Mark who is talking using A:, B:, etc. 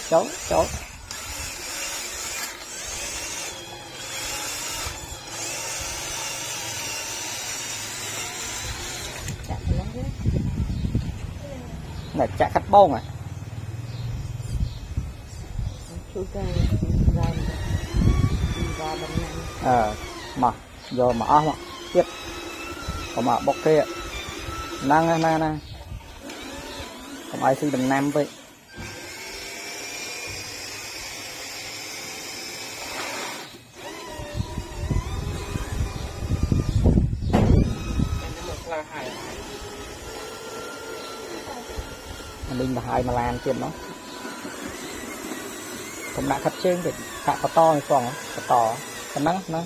A: cháu cháu này chả cắt bông à mà giờ mà mà biết có mà bọc kia năng năng không ai xin đừng nam vậy mình là hai mà làm chuyện đó không đã khắt trên thì cả có to hay còn có to có nắng